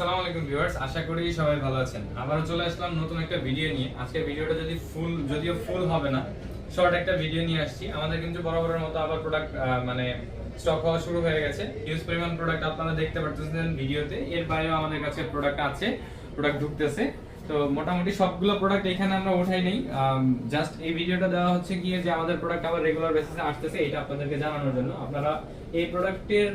আসসালামু আলাইকুম ভিউয়ার্স, আশা করি সবাই ভালো আছেন। আবারও চলে আসলাম নতুন একটা ভিডিও নিয়ে। আজকের ভিডিওটা যদিও ফুল হবে না, শর্ট একটা ভিডিও নিয়ে আসছি। আমাদের কিন্তু বরাবরের মতো আবার প্রোডাক্ট স্টক হওয়া শুরু হয়ে গেছে। হিউজ পরিমাণ প্রোডাক্ট আপনারা দেখতে পাচ্ছেন ভিডিওতে। এর বাইরেও আমাদের কাছে প্রোডাক্ট আছে, প্রোডাক্ট ঢুকতেছে। তো মোটামুটি সবগুলো প্রোডাক্ট এখানে আমরা উঠাই নেই। জাস্ট এই ভিডিওটা দেওয়া হচ্ছে গিয়ে যে আমাদের প্রোডাক্ট আবার রেগুলার বেসিসে আসতেছে, এটা আপনাদেরকে জানানোর জন্য। আপনারা এই প্রোডাক্টের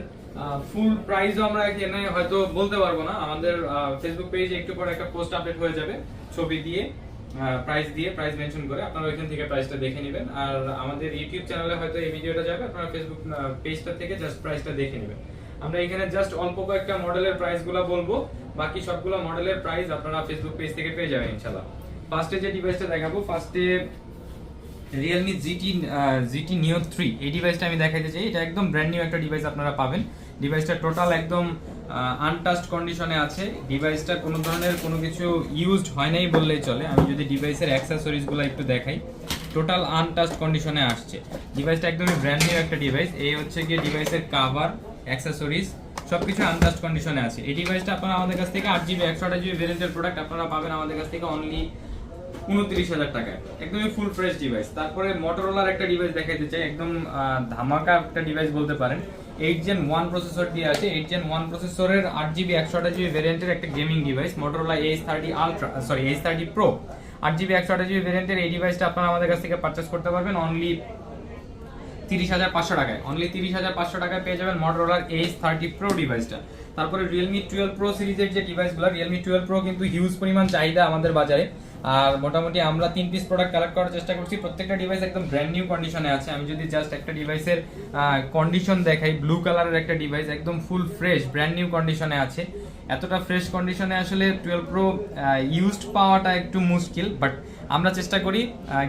ফুল প্রাইসও আমরা এখানে হয়তো বলতে পারবো না। আমাদের ফেসবুক পেজে একটু পরে একটা পোস্ট আপডেট হয়ে যাবে, ছবি দিয়ে প্রাইস মেনশন করে আপনারা ওইখান থেকে প্রাইসটা দেখে নেবেন। আর আমাদের ইউটিউব চ্যানেলে হয়তো এই ভিডিওটা যাবে, আপনারা ফেসবুক পেজটা থেকে জাস্ট প্রাইসটা দেখে নেবেন। আমরা এখানে জাস্ট অল্প কয়েকটা মডেলের প্রাইসগুলো বলবো, বাকি সবগুলো মডেলের প্রাইস আপনারা ফেসবুক পেজ থেকে পেয়ে যাবেন ইনশাআল্লাহ। ফার্স্টে যে ডিভাইসটা দেখাবো, ফার্স্টে Realme GT Neo 3 এই ডিভাইসটা আমি দেখাইতে চাই। এটা একদম ব্র্যান্ড নিউ একটা ডিভাইস আপনারা পাবেন। ডিভাইসটা টোটাল একদম আনটাচড কন্ডিশনে আছে। ডিভাইসটা কোনো ধরনের কোনো কিছু ইউজড হয় নাই বললেই চলে। আমি যদি ডিভাইসের অ্যাক্সেসরিজগুলো একটু দেখাই, টোটাল আনটাচড কন্ডিশনে আসছে। ডিভাইসটা একদমই ব্র্যান্ড নিউ একটা ডিভাইস। এই হচ্ছে গিয়ে ডিভাইসের কভার, অ্যাক্সেসরিজ সবকিছু আনটাচড কন্ডিশনে আছে। এই ডিভাইসটা আপনারা আমাদের কাছ থেকে 8GB 128GB ভেরিয়েন্টের প্রোডাক্ট আপনারা পাবেন আমাদের কাছ থেকে অনলি 29,000 টাকায়, একদমই ফুল ফ্রেশ ডিভাইস। তারপরে মোটরোলার একটা ডিভাইস দেখাইতে চাই, একদম ধামাকা একটা ডিভাইস বলতে পারেন। 8 Gen 1 প্রসেসর দিয়ে আছে। 8 Gen 1 প্রসেসরের 8GB 128GB ভেরিয়েন্টের একটা gaming device, Motorola H30 Pro 8GB 128GB ভেরিয়েন্টের এই ডিভাইসটা আপনারা আমাদের কাছ থেকে পারচেজ করতে পারবেন অনলি 30,500 টাকায়। অনলি 30,500 টাকায় পেয়ে যাবেন মোটরোলার H30 Pro ডিভাইসটা। তারপরে Realme 12 Pro সিরিজের যে ডিভাইসগুলো, Realme 12 Pro কিন্তু হিউজ পরিমাণ চাহিদা আমাদের বাজারে। আর মোটামুটি আমরা 3 পিস প্রোডাক্ট কালেক্ট করার চেষ্টা করছি। প্রত্যেকটা ডিভাইস একদম ব্র্যান্ড নিউ কন্ডিশনে আছে। আমি যদি জাস্ট একটা ডিভাইসের কন্ডিশন দেখাই, ব্লু কালারের একটা ডিভাইস একদম ফুল ফ্রেশ ব্র্যান্ড নিউ কন্ডিশনে আছে। এতটা ফ্রেশ কন্ডিশনে আসলে 12 Pro ইউজড পাওয়াটা একটু মুশকিল, বাট আমরা চেষ্টা করি,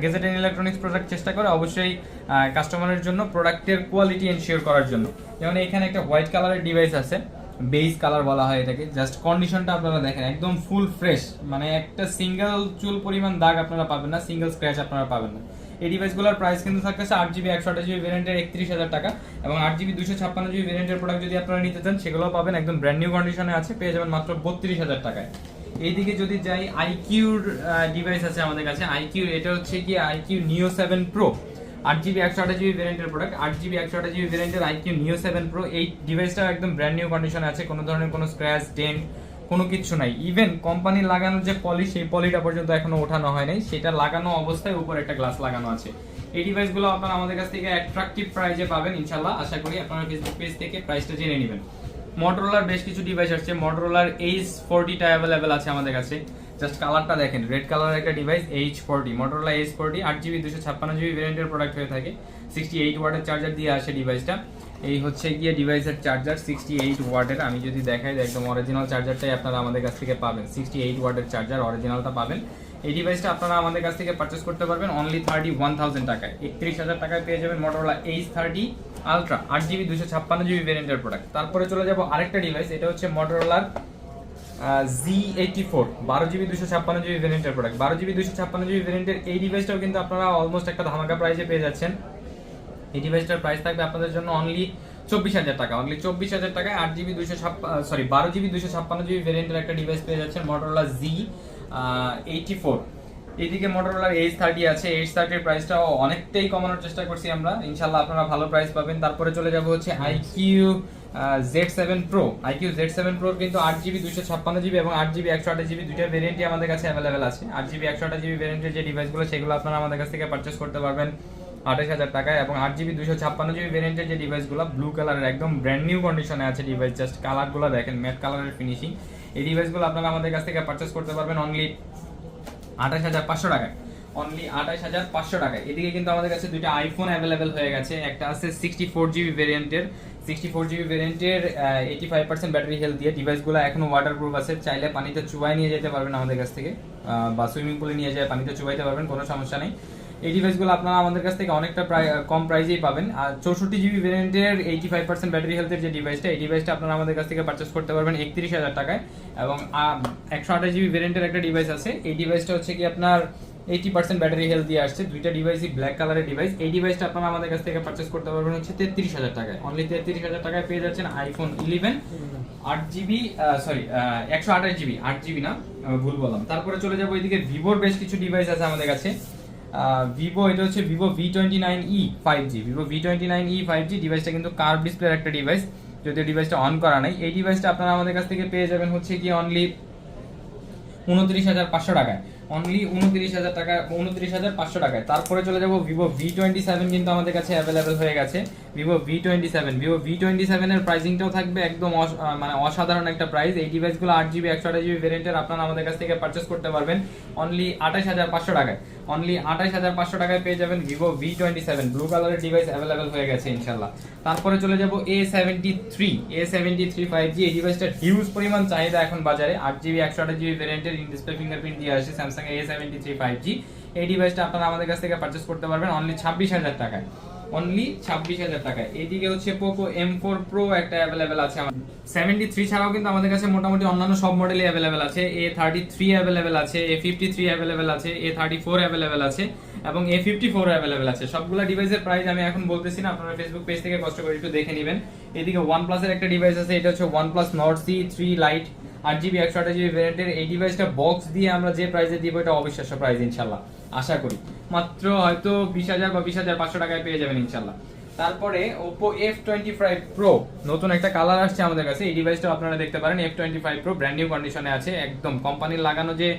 গ্যাজেট এন্ড ইলেকট্রনিক্স প্রোডাক্ট চেষ্টা করে অবশ্যই কাস্টমারের জন্য প্রোডাক্টের কোয়ালিটি এনশিওর করার জন্য। যেমন এখানে একটা হোয়াইট কালারের ডিভাইস আছে, বেজ কালার বলা হয় এটাকে। জাস্ট কন্ডিশনটা আপনারা দেখেন, একদম ফুল ফ্রেশ, মানে একটা সিঙ্গেল চুল পরিমাণ দাগ আপনারা পাবেন না, সিঙ্গেল স্ক্র্যাচ আপনারা পাবেন না। এই ডিভাইসগুলোর প্রাইস কিন্তু থাকতেছে 8GB 128GB ভেরিয়েন্টের 31,000 টাকা, এবং 8GB 256GB ভেরিয়েন্টের প্রোডাক্ট যদি আপনারা নিতে চান সেগুলো পাবেন একদম ব্র্যান্ড নিউ কন্ডিশনে আছে, পেয়ে যাবেন মাত্র 32,000 টাকায়। এইদিকে যদি যাই, আইকিউর ডিভাইস আছে আমাদের কাছে। আইকিউ, এটা হচ্ছে কি IQ Neo 7 Pro 8GB 128GB ভেরিয়েন্টের প্রোডাক্ট, 8GB 128GB ভেরিয়েন্টের আইকিউ Neo 7 Pro। এই ডিভাইসটা একদম ব্র্যান্ড নিউ কন্ডিশনে আছে, কোনো ধরনের কোনো স্ক্র্যাচ ডেন্ট কোনো কিছু নাই। ইভেন কোম্পানির লাগানোর যে পলিশ, সেই পলিটা পর্যন্ত এখনো ওঠানো হয় নাই, সেটা লাগানো অবস্থায় উপর একটা গ্লাস লাগানো আছে। এই ডিভাইসগুলো আপনারা আমাদের কাছ থেকে অ্যাট্রাকটিভ প্রাইসে পাবেন ইনশাআল্লাহ। আশা করি আপনারা ফেসবুক পেজ থেকে প্রাইসটা জেনে নেবেন। মোটরোলার বেশ কিছু ডিভাইস আসছে। মোটরোলার H40টা অ্যাভেলেবেল আছে আমাদের কাছে। জাস্ট কালারটা দেখেন, রেড কালারের একটা device H40, Motorola H40 8GB 256GB ভেরিয়েন্টের প্রোডাক্ট হয়ে থাকে। 68 ওয়াটের চার্জার দিয়ে আসে ডিভাইসটা। এই হচ্ছে গিয়ে ডিভাইসের চার্জার 68 ওয়াটের। আমি যদি দেখাই, একদম অরিজিনাল চার্জারটাই আপনারা আমাদের কাছ থেকে পাবেন। 68 ওয়াটের চার্জার অরিজিনালটা পাবেন। এই ডিভাইসটা আপনারা আমাদের কাছ থেকে পারচেজ করতে পারবেন অনলি 31,000 টাকায়। 31,000 টাকায় পেয়ে যাবেন Motorola H30 ultra 8GB 256GB ভেরিয়েন্টের প্রোডাক্ট। তারপরে চলে যাব আরেকটা ডিভাইস, এটা হচ্ছে মোটরোলার Z84 12GB 256GB ভেরিয়েন্টের প্রোডাক্ট। 12GB 256GB ভেরিয়েন্টের এই ডিভাইসটাও কিন্তু আপনারা অলমোস্ট একটা ধামাকা প্রাইসে পেয়ে যাচ্ছেন। এই ডিভাইসটার প্রাইস থাকবে আপনাদের জন্য অনলি 24,000 টাকা। অনলি 24,000 টাকায় 12GB 256GB ভেরিয়েন্টের একটা ডিভাইস পেয়ে যাচ্ছেন মোটরোলা Z84। এইদিকে মোটরোলার H30 আছে। H30 এর প্রাইসটাও অনেকটাই কমানোর চেষ্টা করছি আমরা, ইনশাআল্লাহ আপনারা ভালো প্রাইস পাবেন। তারপরে চলে যাব হচ্ছে IQ Z7 Pro। IQ Z7 Pro কিন্তু 8GB 256GB এবং 8GB 128GB দুইটা ভেরিয়েন্টই আমাদের কাছে অ্যাভেলেবেল আছে। 8GB 128GB ভেরিয়েন্টের যে ডিভাইসগুলো, সেগুলো আপনারা আমাদের কাছ থেকে পারচেজ করতে পারবেন 28,000 টাকায়। এবং 8GB 256GB ভেরিয়েন্টের যে ডিভাইসগুলো, ব্লু কালারের একদম ব্র্যান্ড নিউ কন্ডিশনে আছে ডিভাইস। জাস্ট কালারগুলো দেখেন, ম্যাট কালারের ফিনিশিং। এই ডিভাইসগুলো আপনারা আমাদের কাছ থেকে পারচেজ করতে পারবেন অনলি 28,500 টাকায়। অনলি 28,500 টাকায়। এদিকে কিন্তু আমাদের কাছে দুইটা আইফোন অ্যাভেলেবেল হয়ে গেছে। একটা আছে 64GB ভেরিয়েন্টের 85% ব্যাটারি হেলথ দিয়ে। ডিভাইসগুলো এখনো ওয়াটারপ্রুফ আছে, চাইলে পানিতে চুবাই নিয়ে যেতে পারবেন আমাদের কাছ থেকে, বা সুইমিং পুলে নিয়ে যায় পানিতে চুবাইতে পারবেন, কোনো সমস্যা নেই। এই ডিভাইসগুলো আপনারা আমাদের কাছ থেকে অনেকটা কম প্রাইসেই পাবেন। আর 64GB ভেরিয়েন্টের 85% ব্যাটারি হেলথের যে ডিভাইসটা, এই ডিভাইসটা আপনারা আমাদের কাছ থেকে পারচেস করতে পারবেন 31,000 টাকায়। এবং 128GB ভেরিয়েন্টের একটা ডিভাইস আছে। এই ডিভাইসটা হচ্ছে কি আপনার 80% ব্যাটারি হেলথ দিয়ে আসছে। দুইটা ডিভাইসই ব্ল্যাক কালারের ডিভাইস। এই ডিভাইসটা আপনারা আমাদের কাছ থেকে পারচেজ করতে পারবেন হচ্ছে 33,000 টাকায়। অনলি 33,000 টাকায় পেয়ে যাচ্ছেন iPhone 11 8GB, sorry 128GB, 8GB না, ভুল বললাম। তারপরে চলে যাবো এদিকে ভিভোর বেশ কিছু ডিভাইস আছে আমাদের কাছে। ভিভো, এটা হচ্ছে Vivo V29e 5G, Vivo V29e 5G ডিভাইসটা কিন্তু কার্ভ ডিসপ্লের একটা ডিভাইস, যদিও ডিভাইসটা অন করা নাই। এই ডিভাইসটা আপনারা আমাদের কাছ থেকে পেয়ে যাবেন হচ্ছে কি অনলি 29,500 টাকায়, অনলি 29,000 টাকা, 29,500 টাকায়। তারপরে চলে যাবো ভিভো V27 কিন্তু আমাদের কাছে অ্যাভেলেবেল হয়ে গেছে। ভিভো V27 এর প্রাইসিংটাও থাকবে একদম মানে অসাধারণ একটা প্রাইস। এই ডিভাইসগুলো 8GB 128GB ভেরিয়েন্টের আপনারা আমাদের কাছ থেকে পারচেস করতে পারবেন অনলি 28,500 টাকায়, অনলি 28,500 টাকায় পেয়ে যাবেন ভিভো V27 ব্লু কালারের ডিভাইস অ্যাভেলেবেল হয়ে গেছে ইনশাল্লাহ। তারপরে চলে যাবো A73 5G। এই ডিভাইসটার হিউজ পরিমাণ চাহিদা এখন বাজারে। 8GB 128GB ভেরিয়েন্টের ইন ডিসপ্লে ফিঙ্গারপ্রিন্ট দিয়ে আসে স্যামসাং A73 5G। এই ডিভাইসটা আপনারা আমাদের কাছ থেকে পারচেস করতে পারবেন অনলি 26,000 টাকায়, অনলি 26,000 টাকায়। এইদিকে হচ্ছে পোকো M4 Pro একটা অ্যাভেলেবেল আছে আমাদের। 73 ছাড়াও কিন্তু আমাদের কাছে মোটামুটি অন্যান্য সব মডেলই অ্যাভেলেবেল আছে। A33 অ্যাভেলেবেল আছে, A53 অ্যাভেলেবেল আছে, A34 অ্যাভেলেবেল আছে এবং A54 অ্যাভেলেবেল আছে। সবগুলা ডিভাইসের প্রাইস আমি এখন বলতেছি না, আপনারা ফেসবুক পেজ থেকে কষ্ট করে একটু দেখে নেবেন। এদিকে OnePlus এর একটা ডিভাইস আছে, এটা হচ্ছে OnePlus Nord C3 Lite 8GB 128GB ভেরিয়েন্টের। এই ডিভাইসটা বক্স দিয়ে আমরা যে প্রাইসে দিব এটা অবিশ্বাস্য প্রাইস ইনশাআল্লাহ, আশা করি মাত্র হয়তো 20,000 বা 20,500 টাকায় পেয়ে যাবেন ইনশাআল্লাহ। তারপরে Oppo F25 Pro নতুন একটা কালার আসছে আমাদের কাছে। এই ডিভাইসটা আপনারা দেখতে পারেন, F25 Pro ব্র্যান্ড নিউ কন্ডিশনে আছে, একদম কোম্পানির লাগানো যে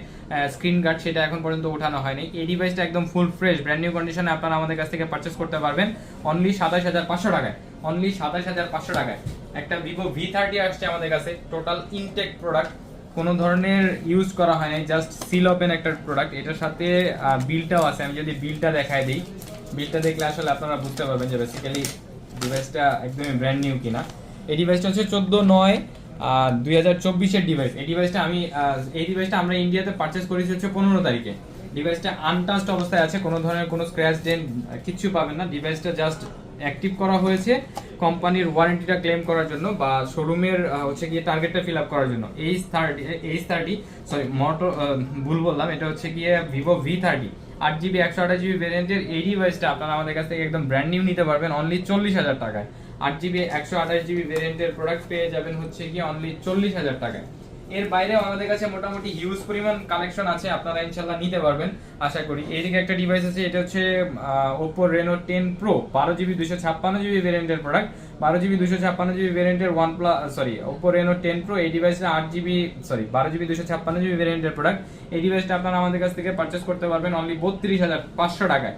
স্ক্রিন গার্ড সেটা এখন পর্যন্ত ওঠানো হয়নি। এই ডিভাইসটা একদম ফুল ফ্রেশ ব্র্যান্ড নিউ কন্ডিশনে আপনারা আমাদের কাছ থেকে পারচেস করতে পারবেন অনলি 27,500 টাকায়, অনলি 27,500 টাকায়। একটা Vivo V30 আসছে আমাদের কাছে, টোটাল ইনটেক প্রোডাক্ট, কোনো ধরনের ইউজ করা হয় নাই, জাস্ট সিল ওপেন একটা প্রোডাক্ট। এটার সাথে বিলটাও আছে, আমি যদি বিলটা দেখায় দিই, বিলটা দেখলে আসলে আপনারা বুঝতে পারবেন যে বেসিক্যালি ডিভাইসটা একদমই ব্র্যান্ড নিউ কিনা। এই ডিভাইসটা হচ্ছে 14/9/2024 এর ডিভাইস। এই ডিভাইসটা আমরা ইন্ডিয়াতে পারচেস করেছি হচ্ছে 15 তারিখে। ডিভাইসটা আনটাচড অবস্থায় আছে, কোনো ধরনের কোনো স্ক্র্যাচ ডেন্ট কিচ্ছু পাবেন না। ডিভাইসটা জাস্ট অ্যাক্টিভ করা হয়েছে কোম্পানির ওয়ারেন্টিটা ক্লেম করার জন্য বা শোরুমের হচ্ছে গিয়ে টার্গেটটা ফিল আপ করার জন্য। H30 সরি ভুল বললাম, এটা হচ্ছে গিয়ে ভিভো V30 8GB 128GB ভেরিয়েন্টের। এই ডিভাইসটা আপনারা আমাদের কাছ থেকে একদম ব্র্যান্ড নিউ নিতে পারবেন অনলি 40,000 টাকায়। 8GB 128GB ভেরিয়েন্টের প্রোডাক্ট পেয়ে যাবেন হচ্ছে গিয়ে অনলি 40,000 টাকায়। এর বাইরেও আমাদের কাছে মোটামুটি হিউজ পরিমাণ কালেকশন আছে, আপনারা ইনশাআল্লাহ নিতে পারবেন আশা করি। এইদিকে একটা ডিভাইস আছে, এটা হচ্ছে Oppo Reno 10 Pro 12GB 256GB ভেরিয়েন্টের প্রোডাক্ট। 12GB 256GB ভেরিয়েন্টের Oppo Reno 10 Pro। এই ডিভাইসটা 12GB 256GB ভেরিয়েন্টের প্রোডাক্ট। এই ডিভাইসটা আপনারা আমাদের কাছ থেকে পারচেস করতে পারবেন অনলি 32,500 টাকায়,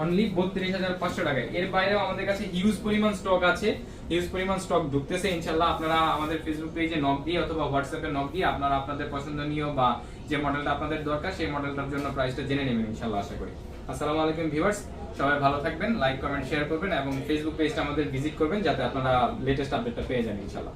অনলি 32,500 টাকায়। এর বাইরেও আমাদের কাছে হিউজ পরিমাণ স্টক আছে, হিউজ পরিমাণ স্টক ঢুকতেছে ইনশাআল্লাহ। আপনারা আমাদের ফেসবুক পেজে নক দিয়ে অথবা হোয়াটসঅ্যাপে নক দিয়ে আপনারা আপনাদের পছন্দনীয় বা যে মডেলটা আপনাদের দরকার সেই মডেলটার জন্য প্রাইসটা জেনে নেবেন ইনশাআল্লাহ, আশা করি। আসসালামু আলাইকুম ভিউয়ার্স, সবাই ভালো থাকবেন, লাইক কমেন্ট শেয়ার করবেন এবং ফেসবুক পেজটা আমাদের ভিজিট করবেন যাতে আপনারা লেটেস্ট আপডেটটা পেয়ে যান ইনশাআল্লাহ।